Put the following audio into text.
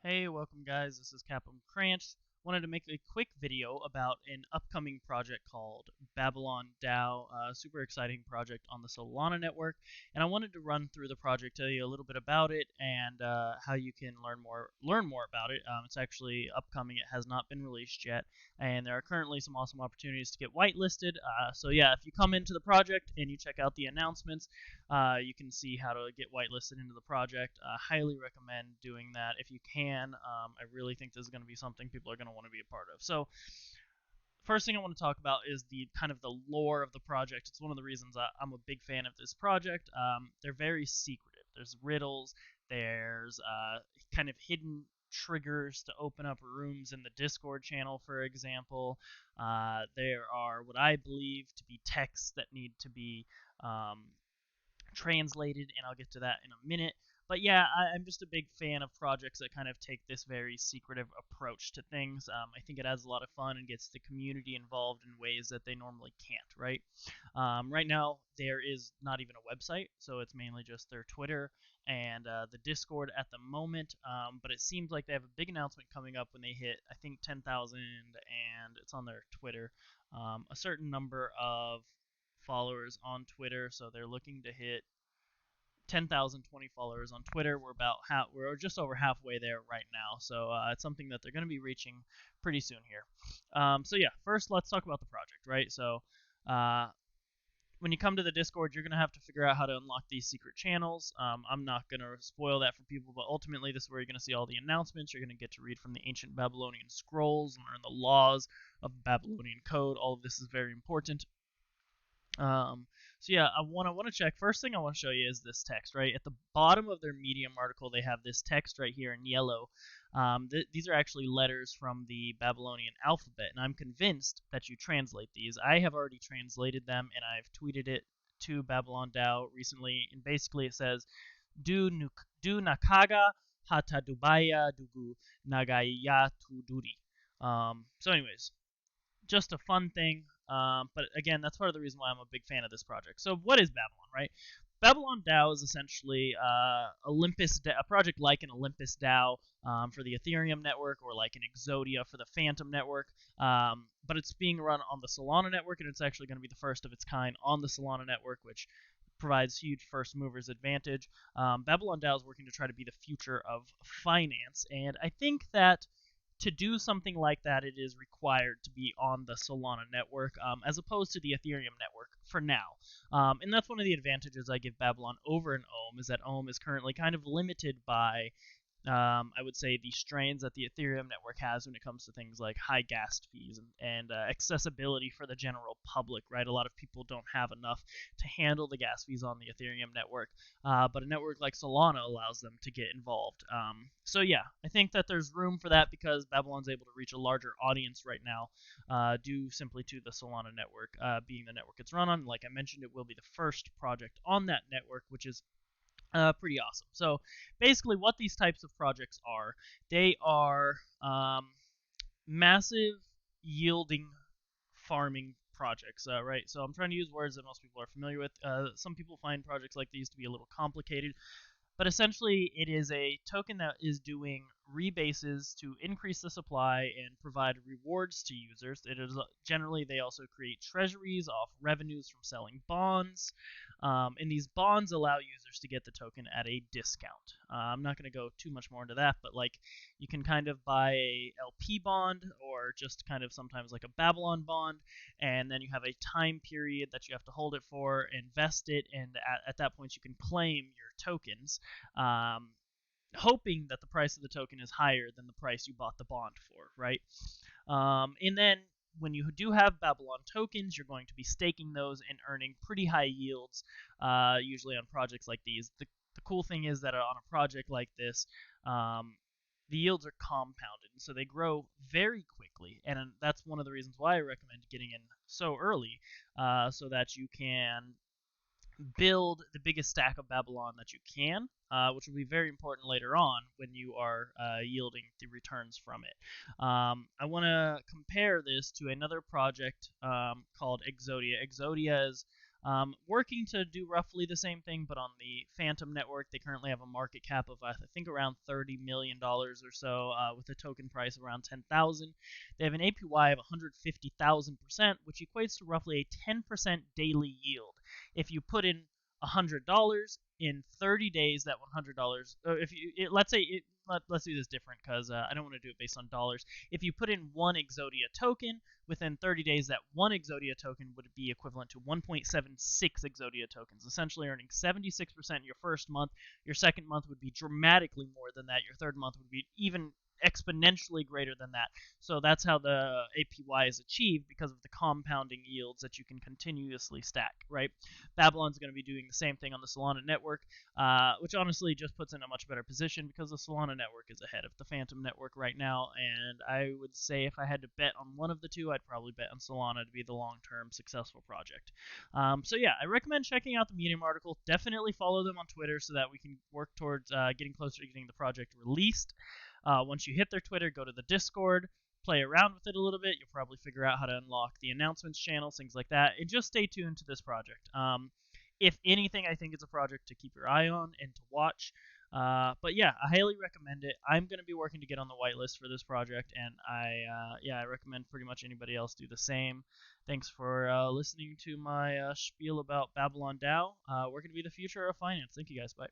Hey, welcome guys, this is Captain Cranch. Wanted to make a quick video about an upcoming project called BabylonDao, a super exciting project on the Solana network, and I wanted to run through the project, tell you a little bit about it, and how you can learn more about it. It's actually upcoming; it has not been released yet, and there are currently some awesome opportunities to get whitelisted. So yeah, if you come into the project and you check out the announcements, you can see how to get whitelisted into the project. Highly recommend doing that if you can. I really think this is going to be something people are going to want to be a part of. So, first thing I want to talk about is the kind of the lore of the project. It's one of the reasons I'm a big fan of this project. They're very secretive. There's riddles. There's kind of hidden triggers to open up rooms in the Discord channel, for example. There are what I believe to be texts that need to be translated, and I'll get to that in a minute. But yeah, I'm just a big fan of projects that kind of take this very secretive approach to things. I think it adds a lot of fun and gets the community involved in ways that they normally can't, right? Right now, there is not even a website, so it's mainly just their Twitter and the Discord at the moment. But it seems like they have a big announcement coming up when they hit, I think, 10,000, and it's on their Twitter, a certain number of followers on Twitter, so they're looking to hit 10,020 followers on Twitter. We're just over halfway there right now, so it's something that they're going to be reaching pretty soon here. So yeah, first let's talk about the project, right? So uh, when you come to the Discord, you're going to have to figure out how to unlock these secret channels. I'm not going to spoil that for people, but ultimately this is where you're going to see all the announcements. You're going to get to read from the ancient Babylonian scrolls and learn the laws of Babylonian code. All of this is very important. So yeah, I want to check. First thing I want to show you is this text, right? At the bottom of their Medium article, they have this text right here in yellow. These are actually letters from the Babylonian alphabet, and I'm convinced that you translate these. I have already translated them, and I've tweeted it to BabylonDao recently, and basically it says, "Du nakaga hata dubaya dugu nagaya tuduri." So anyways, just a fun thing. But again, that's part of the reason why I'm a big fan of this project. So, what is Babylon, right? BabylonDao is essentially a project like an Olympus DAO for the Ethereum network, or like an Exodia for the Phantom network. But it's being run on the Solana network, and it's actually going to be the first of its kind on the Solana network, which provides huge first movers advantage. BabylonDao is working to try to be the future of finance, and I think that to do something like that, it is required to be on the Solana network, as opposed to the Ethereum network for now. And that's one of the advantages I give Babylon over an Ohm, is that Ohm is currently kind of limited by I would say the strains that the Ethereum network has when it comes to things like high gas fees and accessibility for the general public, right? A lot of people don't have enough to handle the gas fees on the Ethereum network, but a network like Solana allows them to get involved. So yeah, I think that there's room for that because Babylon's able to reach a larger audience right now, due simply to the Solana network being the network it's run on. Like I mentioned, it will be the first project on that network, which is pretty awesome. So basically, what these types of projects are, they are massive yielding farming projects, right? So I'm trying to use words that most people are familiar with. Some people find projects like these to be a little complicated, but essentially, it is a token that is doing rebases to increase the supply and provide rewards to users. It is generally, they also create treasuries off revenues from selling bonds, and these bonds allow users to get the token at a discount. I'm not going to go too much more into that, but like you can kind of buy a LP bond or just kind of sometimes like a Babylon bond, and then you have a time period that you have to hold it for, invest it, and at that point you can claim your tokens, um, hoping that the price of the token is higher than the price you bought the bond for, right? And then when you do have Babylon tokens, you're going to be staking those and earning pretty high yields, usually on projects like these. The cool thing is that on a project like this, the yields are compounded, so they grow very quickly, and that's one of the reasons why I recommend getting in so early, so that you can build the biggest stack of Babylon that you can, which will be very important later on when you are yielding the returns from it. I want to compare this to another project called Exodia. Exodia is working to do roughly the same thing, but on the Phantom network, they currently have a market cap of I think around $30 million or so, with a token price around 10,000. They have an APY of 150,000%, which equates to roughly a 10% daily yield. If you put in $100 in 30 days, that $100, if you let's say let's do this different because I don't want to do it based on dollars. If you put in one Exodia token within 30 days, that one Exodia token would be equivalent to 1.76 Exodia tokens, essentially earning 76% your first month. Your second month would be dramatically more than that. Your third month would be even exponentially greater than that. So that's how the APY is achieved, because of the compounding yields that you can continuously stack, right? Babylon's going to be doing the same thing on the Solana network, which honestly just puts in a much better position because the Solana network is ahead of the Phantom network right now. And I would say if I had to bet on one of the two, I'd probably bet on Solana to be the long-term successful project. So yeah, I recommend checking out the Medium article. Definitely follow them on Twitter so that we can work towards getting closer to getting the project released. Once you hit their Twitter, go to the Discord, play around with it a little bit. You'll probably figure out how to unlock the announcements channel, things like that. And just stay tuned to this project. If anything, I think it's a project to keep your eye on and to watch. But yeah, I highly recommend it. I'm going to be working to get on the whitelist for this project, and I recommend pretty much anybody else do the same. Thanks for listening to my spiel about BabylonDao. We're going to be the future of finance. Thank you guys. Bye.